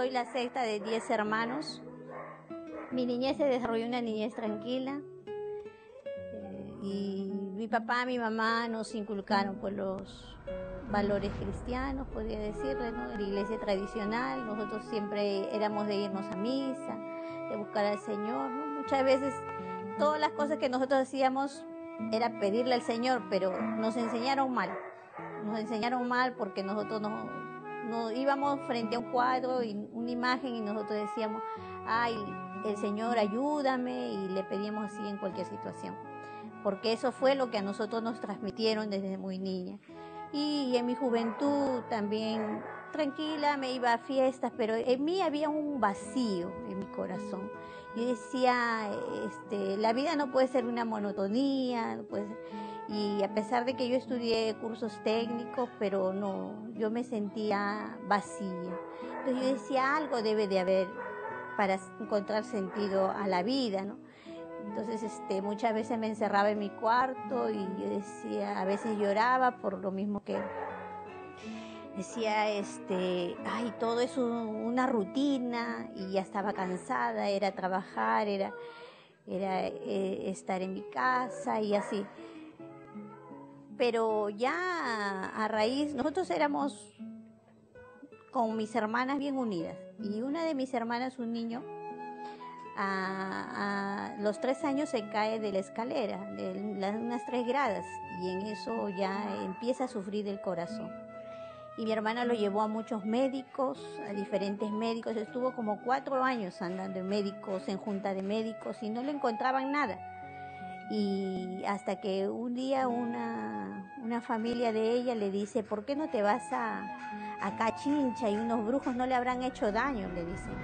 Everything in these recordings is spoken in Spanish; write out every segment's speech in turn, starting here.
soy la sexta de 10 hermanos. Mi niñez se desarrolló una niñez tranquila. Y mi papá, mi mamá nos inculcaron pues los valores cristianos, podría decirle, ¿no? De la iglesia tradicional. Nosotros siempre éramos de irnos a misa, de buscar al Señor, ¿no? Muchas veces todas las cosas que nosotros hacíamos era pedirle al Señor, pero nos enseñaron mal. Nos enseñaron mal porque nosotros no íbamos frente a un cuadro y una imagen y nosotros decíamos, ay, el Señor ayúdame, y le pedíamos así en cualquier situación. Porque eso fue lo que a nosotros nos transmitieron desde muy niña. Y en mi juventud también tranquila, me iba a fiestas, pero en mí había un vacío en mi corazón. Yo decía, la vida no puede ser una monotonía, no puede ser. Y a pesar de que yo estudié cursos técnicos, pero no, yo me sentía vacía. Entonces yo decía, algo debe de haber para encontrar sentido a la vida, ¿no? Entonces muchas veces me encerraba en mi cuarto y yo decía, a veces lloraba por lo mismo que decía, ay, todo es una rutina, y ya estaba cansada, era trabajar, era estar en mi casa y así. Pero ya a raíz, nosotros éramos con mis hermanas bien unidas, y una de mis hermanas, un niño, a los 3 años se cae de la escalera, de unas 3 gradas, y en eso ya empieza a sufrir del corazón. Y mi hermana lo llevó a muchos médicos, a diferentes médicos, estuvo como 4 años andando en médicos, en junta de médicos, y no le encontraban nada. Y hasta que un día una familia de ella le dice, ¿por qué no te vas a Cachincha? Y unos brujos no le habrán hecho daño, le dicen.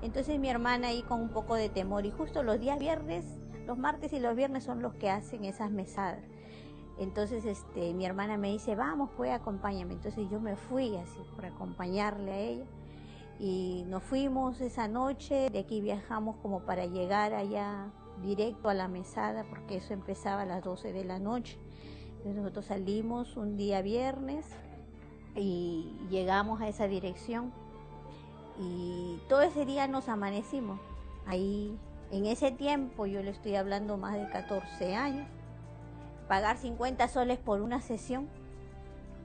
Entonces mi hermana ahí con un poco de temor, y justo los días viernes, los martes y los viernes son los que hacen esas mesadas. Entonces mi hermana me dice, vamos, pues acompáñame. Entonces yo me fui así por acompañarle a ella, y nos fuimos esa noche. De aquí viajamos como para llegar allá directo a la mesada, porque eso empezaba a las 12 de la noche. Entonces nosotros salimos un día viernes y llegamos a esa dirección, y todo ese día nos amanecimos ahí. En ese tiempo, yo le estoy hablando más de 14 años, pagar 50 soles por una sesión,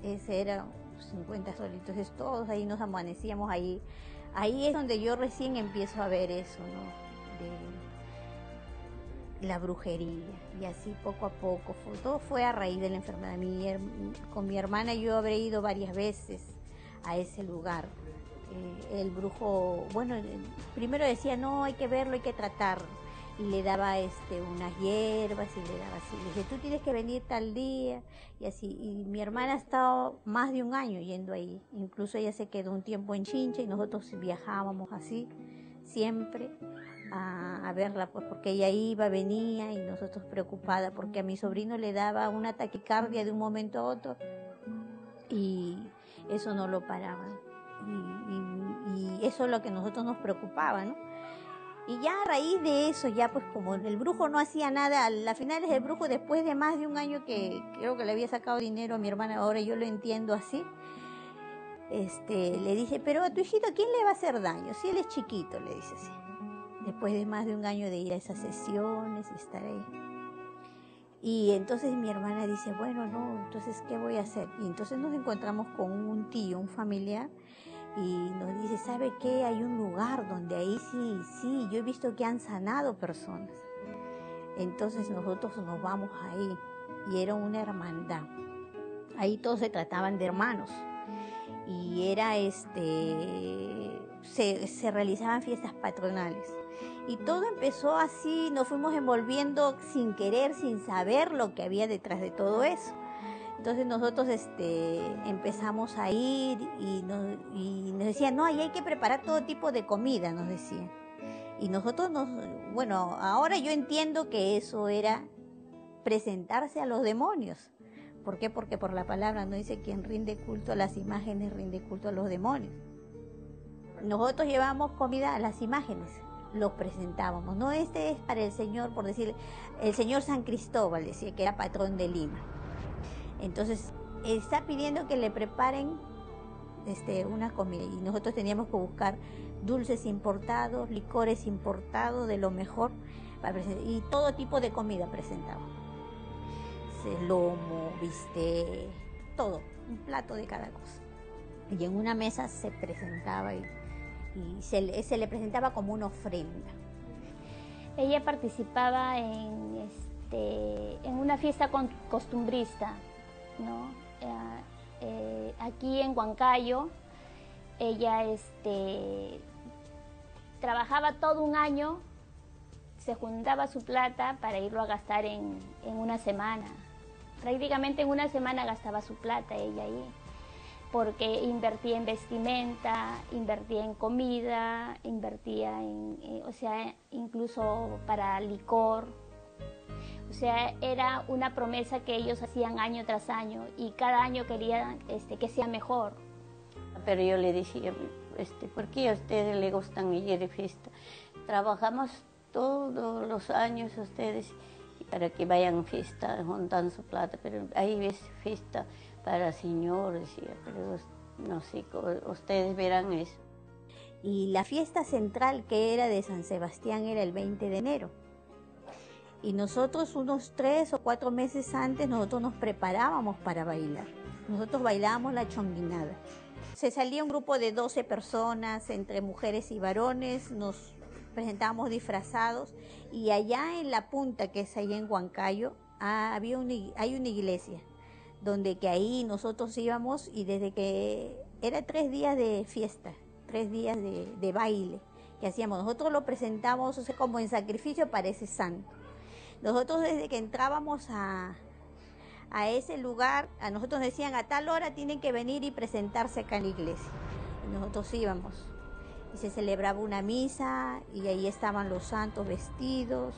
ese era 50 soles. Entonces todos ahí nos amanecíamos ahí. Ahí es donde yo recién empiezo a ver eso, ¿no? De la brujería, y así poco a poco todo fue a raíz de la enfermedad. Con mi hermana yo habré ido varias veces a ese lugar. El brujo, bueno, primero decía, no, hay que verlo, hay que tratarlo, y le daba unas hierbas, y le daba así, le dije, tú tienes que venir tal día, y así. Y mi hermana ha estado más de un año yendo ahí, incluso ella se quedó un tiempo en Chincha, y nosotros viajábamos así siempre a verla, pues porque ella iba, venía, y nosotros preocupada porque a mi sobrino le daba una taquicardia de un momento a otro, y eso no lo paraba. Y eso es lo que a nosotros nos preocupaba, ¿no? Y ya a raíz de eso, ya pues como el brujo no hacía nada, a las finales el brujo, después de más de un año que creo que le había sacado dinero a mi hermana, ahora yo lo entiendo así, le dice, pero a tu hijito, ¿quién le va a hacer daño? Si él es chiquito, le dice así. Después de más de un año de ir a esas sesiones y estar ahí. Y entonces mi hermana dice, bueno, no, entonces, ¿qué voy a hacer? Y entonces nos encontramos con un tío, un familiar, y nos dice, ¿sabe qué? Hay un lugar donde ahí sí, yo he visto que han sanado personas. Entonces nosotros nos vamos ahí, y era una hermandad. Ahí todos se trataban de hermanos, y era se realizaban fiestas patronales. Y todo empezó así, nos fuimos envolviendo sin querer, sin saber lo que había detrás de todo eso. Entonces nosotros empezamos a ir, y nos decían, no, ahí hay que preparar todo tipo de comida, nos decían. Y nosotros bueno, ahora yo entiendo que eso era presentarse a los demonios. ¿Por qué? Porque por la palabra no dice, quien rinde culto a las imágenes rinde culto a los demonios. Nosotros llevamos comida a las imágenes, los presentábamos. No, este es para el Señor, por decir, el Señor San Cristóbal, decía que era patrón de Lima. Entonces, está pidiendo que le preparen una comida, y nosotros teníamos que buscar dulces importados, licores importados de lo mejor, y todo tipo de comida presentaba. Lomo, bistec, todo, un plato de cada cosa. Y en una mesa se presentaba y se le presentaba como una ofrenda. Ella participaba en una fiesta costumbrista, ¿no? Aquí en Huancayo, ella trabajaba todo un año, se juntaba su plata para irlo a gastar en una semana. Prácticamente en una semana gastaba su plata ella ahí, porque invertía en vestimenta, invertía en comida, invertía o sea, incluso para licor. O sea, era una promesa que ellos hacían año tras año y cada año querían que sea mejor. Pero yo le decía, ¿por qué a ustedes les gustan ir de fiesta? Trabajamos todos los años ustedes para que vayan a fiesta, juntan su plata, pero ahí ves fiesta para señores, decía, pero no sé, ustedes verán eso. Y la fiesta central que era de San Sebastián era el 20 de enero. Y nosotros unos 3 o 4 meses antes nosotros nos preparábamos para bailar. Nosotros bailábamos la chonguinada. Se salía un grupo de 12 personas, entre mujeres y varones, nos presentábamos disfrazados y allá en la punta, que es allá en Huancayo, hay una iglesia, donde que ahí nosotros íbamos y desde que era 3 días de fiesta, 3 días de baile que hacíamos. Nosotros lo presentamos, o sea, como en sacrificio para ese santo. Nosotros desde que entrábamos a ese lugar, a nosotros decían a tal hora tienen que venir y presentarse acá en la iglesia. Y nosotros íbamos y se celebraba una misa y ahí estaban los santos vestidos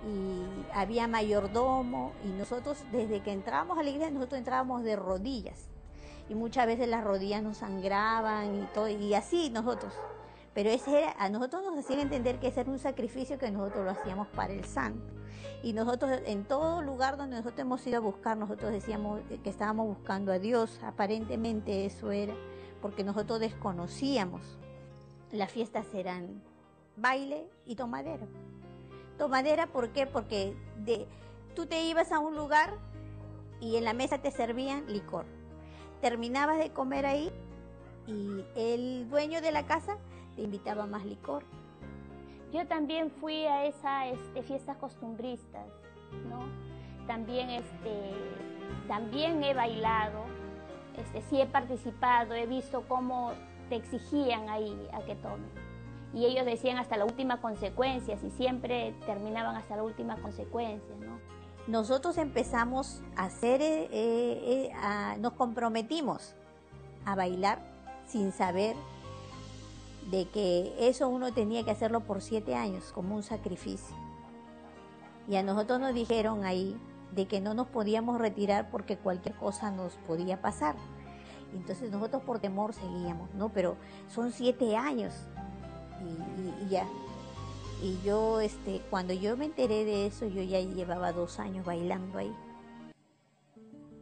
y había mayordomo y nosotros desde que entrábamos a la iglesia nosotros entrábamos de rodillas y muchas veces las rodillas nos sangraban y todo y así nosotros. Pero a nosotros nos hacían entender que ese era un sacrificio que nosotros lo hacíamos para el santo. Y nosotros en todo lugar donde nosotros hemos ido a buscar, nosotros decíamos que estábamos buscando a Dios. Aparentemente eso era, porque nosotros desconocíamos. Las fiestas eran baile y tomadera. Tomadera, ¿por qué? Porque tú te ibas a un lugar y en la mesa te servían licor. Terminabas de comer ahí y el dueño de la casa te invitaba más licor. Yo también fui a esas fiestas costumbristas, ¿no? También, también he bailado, sí he participado, he visto cómo te exigían ahí a que tomes. Y ellos decían hasta la última consecuencia, y siempre terminaban hasta la última consecuencia, ¿no? Nosotros empezamos a hacer, nos comprometimos a bailar sin saber de que eso uno tenía que hacerlo por 7 años como un sacrificio. Y a nosotros nos dijeron ahí de que no nos podíamos retirar porque cualquier cosa nos podía pasar. Entonces nosotros por temor seguíamos, ¿no? Pero son 7 años y ya. Y yo, cuando yo me enteré de eso, yo ya llevaba 2 años bailando ahí.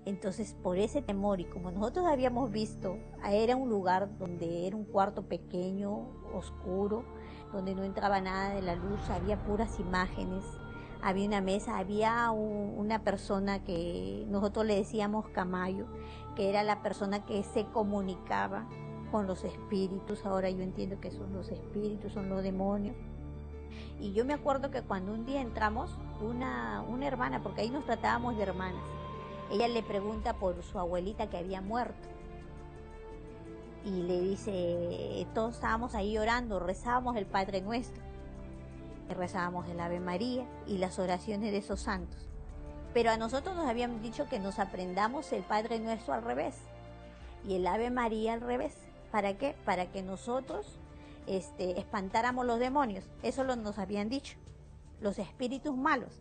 Entonces, por ese temor, y como nosotros habíamos visto, era un lugar donde era un cuarto pequeño, oscuro, donde no entraba nada de la luz, había puras imágenes, había una mesa, había una persona que nosotros le decíamos Camayo, que era la persona que se comunicaba con los espíritus. Ahora yo entiendo que son los espíritus, son los demonios. Y yo me acuerdo que cuando un día entramos, una hermana, porque ahí nos tratábamos de hermanas, ella le pregunta por su abuelita que había muerto. Y le dice, todos estábamos ahí orando, rezábamos el Padre Nuestro, rezábamos el Ave María y las oraciones de esos santos. Pero a nosotros nos habían dicho que nos aprendamos el Padre Nuestro al revés y el Ave María al revés. ¿Para qué? Para que nosotros espantáramos los demonios. Eso nos habían dicho, los espíritus malos.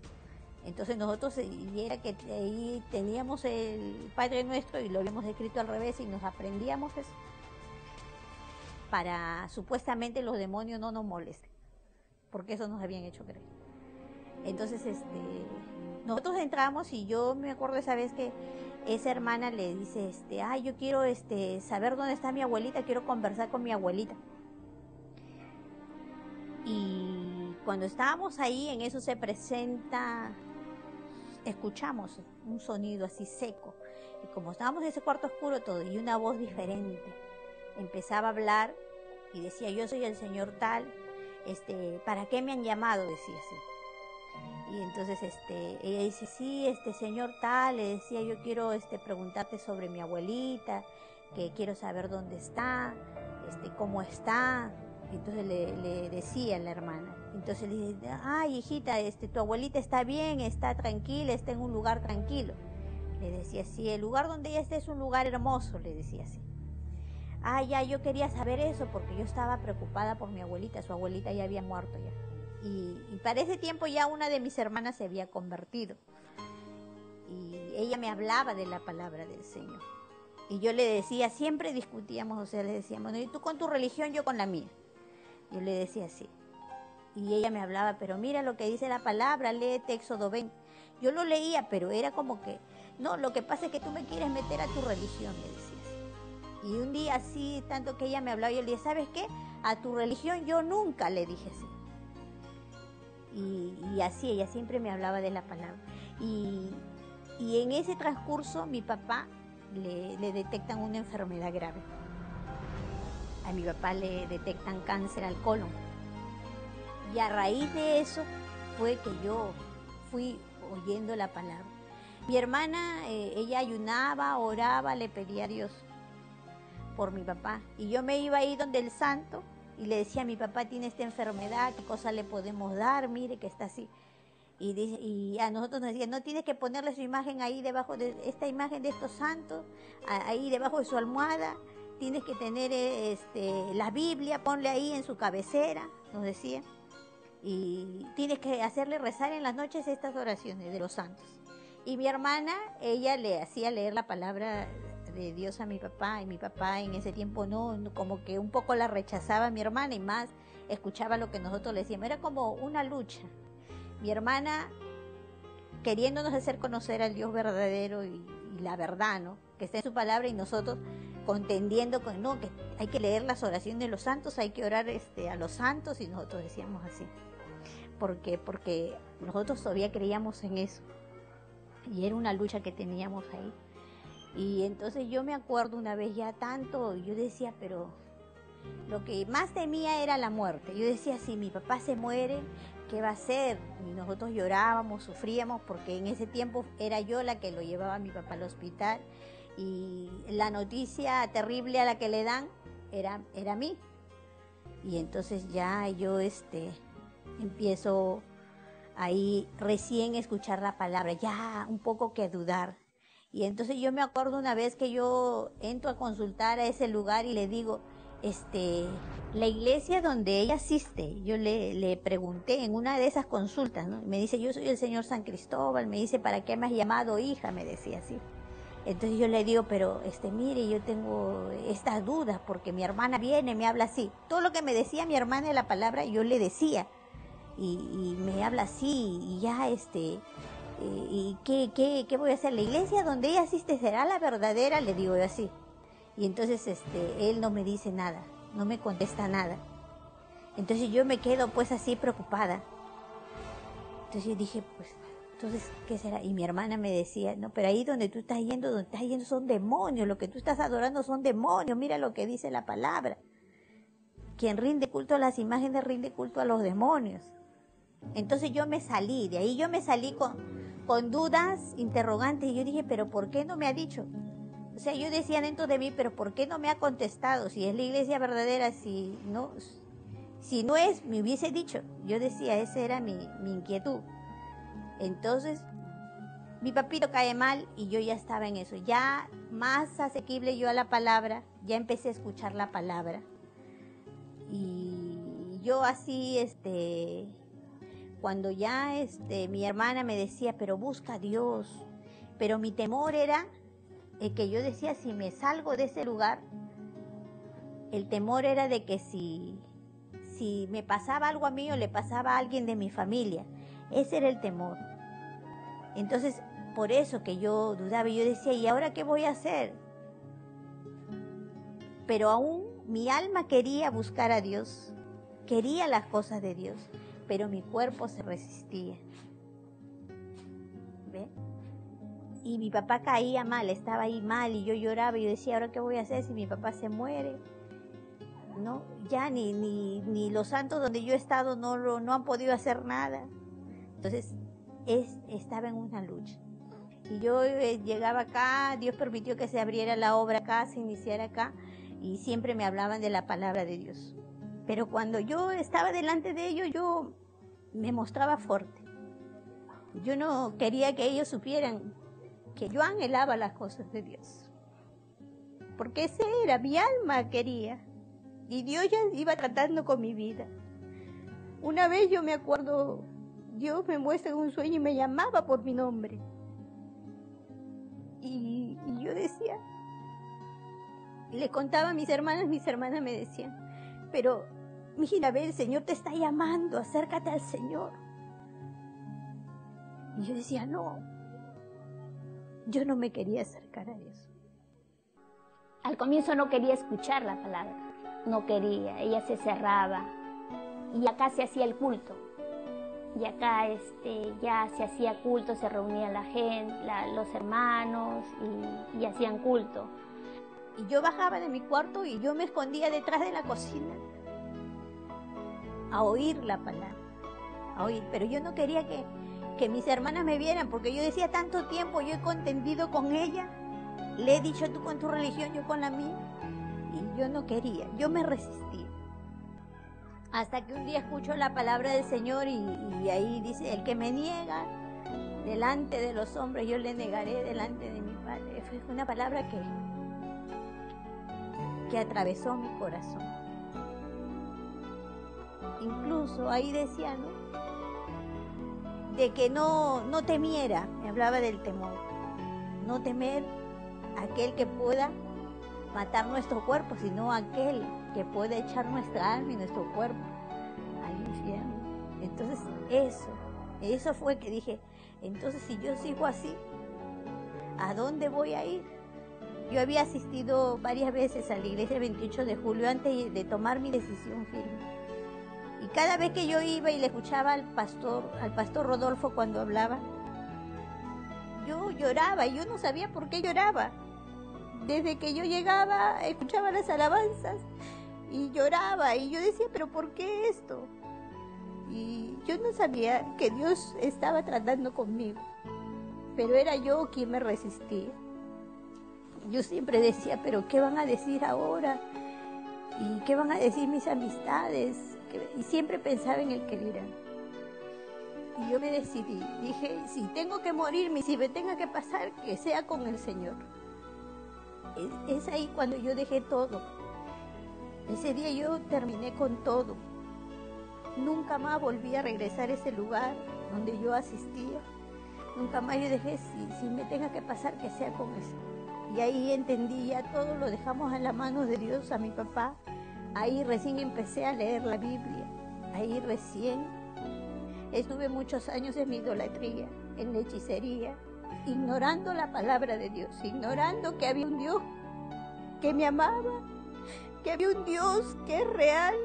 Entonces nosotros, y era que ahí teníamos el Padre Nuestro y lo habíamos escrito al revés y nos aprendíamos eso para supuestamente los demonios no nos molesten, porque eso nos habían hecho creer. Entonces nosotros entramos y yo me acuerdo esa vez que esa hermana le dice, yo quiero saber dónde está mi abuelita, quiero conversar con mi abuelita. cuando estábamos ahí, en eso se presenta, escuchamos un sonido así seco. Y como estábamos en ese cuarto oscuro todo, y una voz diferente empezaba a hablar y decía, yo soy el señor tal, ¿para qué me han llamado? Decía así. Y entonces ella dice, sí, señor tal, le decía, yo quiero preguntarte sobre mi abuelita, que quiero saber dónde está, cómo está. Entonces le decía a la hermana. Entonces le dice, ay, hijita, tu abuelita está bien, está tranquila, está en un lugar tranquilo. Le decía, sí, el lugar donde ella está es un lugar hermoso, le decía así. Ah, ya, yo quería saber eso porque yo estaba preocupada por mi abuelita, su abuelita ya había muerto ya. Y para ese tiempo ya una de mis hermanas se había convertido. Y ella me hablaba de la palabra del Señor. Y yo le decía, siempre discutíamos, o sea, le decíamos, no, y tú con tu religión, yo con la mía. Yo le decía así. Y ella me hablaba, pero mira lo que dice la palabra, léete Éxodo 20. Yo lo leía, pero era como que, no, lo que pasa es que tú me quieres meter a tu religión, le decía así. Y un día así, tanto que ella me hablaba, yo le dije, ¿sabes qué? A tu religión yo nunca, le dije así. Y así, ella siempre me hablaba de la palabra. Y en ese transcurso, mi papá le detectan una enfermedad grave. A mi papá le detectan cáncer al colon. Y a raíz de eso fue que yo fui oyendo la palabra. Mi hermana, ella ayunaba, oraba, le pedía a Dios por mi papá. Y yo me iba ahí donde el santo y le decía, mi papá tiene esta enfermedad, ¿qué cosa le podemos dar? Mire que está así. Y a nosotros nos decían, no tienes que ponerle su imagen ahí debajo de esta imagen de estos santos, ahí debajo de su almohada. Tienes que tener la Biblia, ponle ahí en su cabecera, nos decía. Y tienes que hacerle rezar en las noches estas oraciones de los santos. Y mi hermana, ella le hacía leer la palabra de Dios a mi papá, y mi papá en ese tiempo no, como que un poco la rechazaba a mi hermana y más escuchaba lo que nosotros le decíamos. Era como una lucha. Mi hermana queriéndonos hacer conocer al Dios verdadero y la verdad, ¿no? Que está en su palabra, y nosotros contendiendo con, no, que hay que leer las oraciones de los santos, hay que orar a los santos, y nosotros decíamos así. Porque nosotros todavía creíamos en eso. Y era una lucha que teníamos ahí. Y entonces yo me acuerdo una vez ya tanto, yo decía, pero lo que más temía era la muerte. Yo decía, si mi papá se muere, ¿qué va a hacer? Y nosotros llorábamos, sufríamos, porque en ese tiempo era yo la que lo llevaba a mi papá al hospital. Y la noticia terrible a la que le dan era a mí. Y entonces ya yo empiezo ahí recién a escuchar la palabra, ya un poco que dudar. Y entonces yo me acuerdo una vez que yo entro a consultar a ese lugar y le digo, la iglesia donde ella asiste, yo le pregunté en una de esas consultas, ¿no? Me dice, yo soy el señor San Cristóbal, me dice, ¿para qué me has llamado hija? Me decía así. Entonces yo le digo, pero mire, yo tengo estas dudas porque mi hermana viene, me habla así. Todo lo que me decía mi hermana de la palabra, yo le decía. Y me habla así, y ya ¿y qué voy a hacer? ¿La iglesia donde ella asiste será la verdadera? Le digo yo así. Y entonces él no me dice nada, no me contesta nada. Entonces yo me quedo pues así preocupada. Entonces yo dije, pues, entonces, ¿qué será? Y mi hermana me decía, no, pero ahí donde tú estás yendo son demonios, lo que tú estás adorando son demonios, mira lo que dice la palabra. Quien rinde culto a las imágenes rinde culto a los demonios. Entonces yo me salí, de ahí yo me salí con dudas, interrogantes, y yo dije, pero ¿por qué no me ha dicho? O sea, yo decía dentro de mí, pero ¿por qué no me ha contestado? Si es la iglesia verdadera, si no es, me hubiese dicho. Yo decía, esa era mi inquietud. Entonces, mi papito cae mal y yo ya estaba en eso. Ya más asequible yo a la palabra, ya empecé a escuchar la palabra. Y yo así, cuando ya mi hermana me decía, pero busca a Dios. Pero mi temor era que yo decía, si me salgo de ese lugar, el temor era de que si me pasaba algo a mí o le pasaba a alguien de mi familia, ese era el temor. Entonces, por eso que yo dudaba, y yo decía, ¿y ahora qué voy a hacer? Pero aún mi alma quería buscar a Dios, quería las cosas de Dios, pero mi cuerpo se resistía. ¿Ve? Y mi papá caía mal, estaba ahí mal, y yo lloraba, y yo decía, ¿ahora qué voy a hacer si mi papá se muere? No, ya ni los santos donde yo he estado no han podido hacer nada. Entonces, estaba en una lucha. Y yo llegaba acá, Dios permitió que se abriera la obra acá, se iniciara acá, y siempre me hablaban de la palabra de Dios. Pero cuando yo estaba delante de ellos, yo me mostraba fuerte. Yo no quería que ellos supieran que yo anhelaba las cosas de Dios. Porque ese era, mi alma quería. Y Dios ya iba tratando con mi vida. Una vez yo me acuerdo, Dios me muestra en un sueño y me llamaba por mi nombre. Y yo decía, le contaba a mis hermanas me decían, pero mira, ve, el Señor te está llamando, acércate al Señor. Y yo decía, no, yo no me quería acercar a eso. Al comienzo no quería escuchar la palabra, no quería, ella se cerraba. Y acá se hacía el culto. Y acá ya se hacía culto, se reunía la gente, los hermanos y hacían culto. Y yo bajaba de mi cuarto y yo me escondía detrás de la cocina a oír la palabra, a oír. Pero yo no quería que mis hermanas me vieran, porque yo decía, tanto tiempo yo he contendido con ella, le he dicho tú con tu religión, yo con la mía, y yo no quería, yo me resistía. Hasta que un día escucho la palabra del Señor y ahí dice, el que me niega delante de los hombres, yo le negaré delante de mi Padre. Fue una palabra que atravesó mi corazón. Incluso ahí decía, ¿no?, de que no temiera, me hablaba del temor, no temer a aquel que pueda matar nuestro cuerpo, sino aquel que puede echar nuestra alma y nuestro cuerpo al infierno. Entonces eso fue que dije, entonces si yo sigo así, ¿a dónde voy a ir? Yo había asistido varias veces a la iglesia el 28 de julio antes de tomar mi decisión firme. Y cada vez que yo iba y le escuchaba al pastor Rodolfo cuando hablaba, yo lloraba y yo no sabía por qué lloraba. Desde que yo llegaba, escuchaba las alabanzas y lloraba y yo decía, ¿pero por qué esto? Y yo no sabía que Dios estaba tratando conmigo, pero era yo quien me resistía. Yo siempre decía, ¿pero qué van a decir ahora? ¿Y qué van a decir mis amistades? Y siempre pensaba en el que dirán. Y yo me decidí, dije, si tengo que morirme, si me tenga que pasar, que sea con el Señor. Es ahí cuando yo dejé todo. Ese día yo terminé con todo. Nunca más volví a regresar a ese lugar donde yo asistía. Nunca más yo dejé, si me tenga que pasar, que sea con el Señor. Y ahí entendí, ya todo lo dejamos en las manos de Dios, a mi papá. Ahí recién empecé a leer la Biblia. Ahí recién estuve muchos años en mi idolatría, en la hechicería, ignorando la palabra de Dios, ignorando que había un Dios que me amaba, que había un Dios que es real,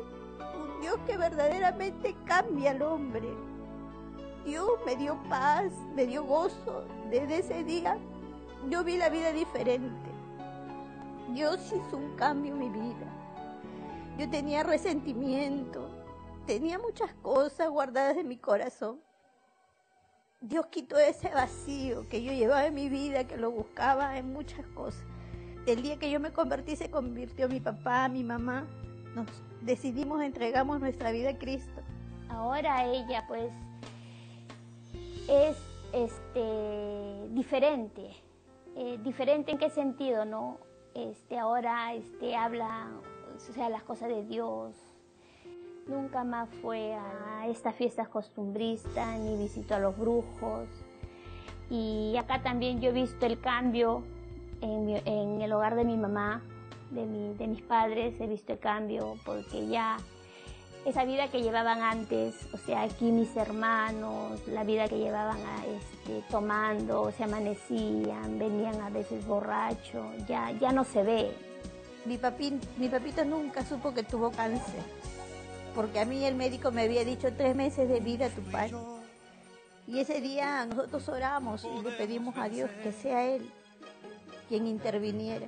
un Dios que verdaderamente cambia al hombre. Dios me dio paz, me dio gozo. Desde ese día yo vi la vida diferente. Dios hizo un cambio en mi vida. Yo tenía resentimiento, tenía muchas cosas guardadas en mi corazón. Dios quitó ese vacío que yo llevaba en mi vida, que lo buscaba en muchas cosas. El día que yo me convertí, se convirtió mi papá, mi mamá. Nos decidimos, entregamos nuestra vida a Cristo. Ahora ella pues es diferente. ¿Diferente en qué sentido, no? Ahora habla, o sea, las cosas de Dios. Nunca más fue a estas fiestas costumbristas, ni visitó a los brujos. Y acá también yo he visto el cambio en el hogar de mi mamá, de mis padres. He visto el cambio porque ya esa vida que llevaban antes, o sea, aquí mis hermanos, la vida que llevaban tomando, se amanecían, venían a veces borrachos, ya no se ve. Mi papito nunca supo que tuvo cáncer. porque a mí el médico me había dicho 3 meses de vida a tu padre. Y ese día nosotros oramos y le pedimos a Dios que sea Él quien interviniera.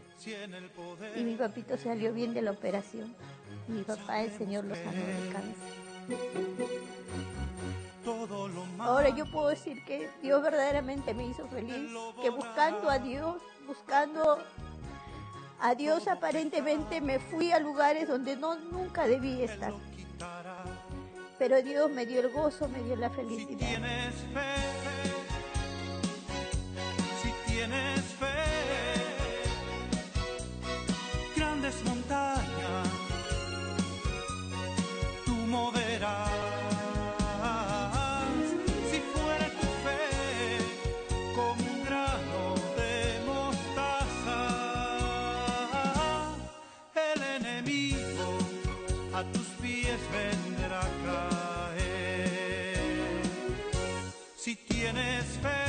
Y mi papito salió bien de la operación. Mi papá, el Señor, lo sanó del cáncer. Ahora yo puedo decir que Dios verdaderamente me hizo feliz, que buscando a Dios aparentemente me fui a lugares donde nunca debí estar. Pero Dios me dio el gozo, me dio la felicidad. Si tienes fe, grandes montañas tú moverás. Si fuera tu fe como un grano de mostaza, el enemigo a tus pies vendrá a caer. Si tienes fe,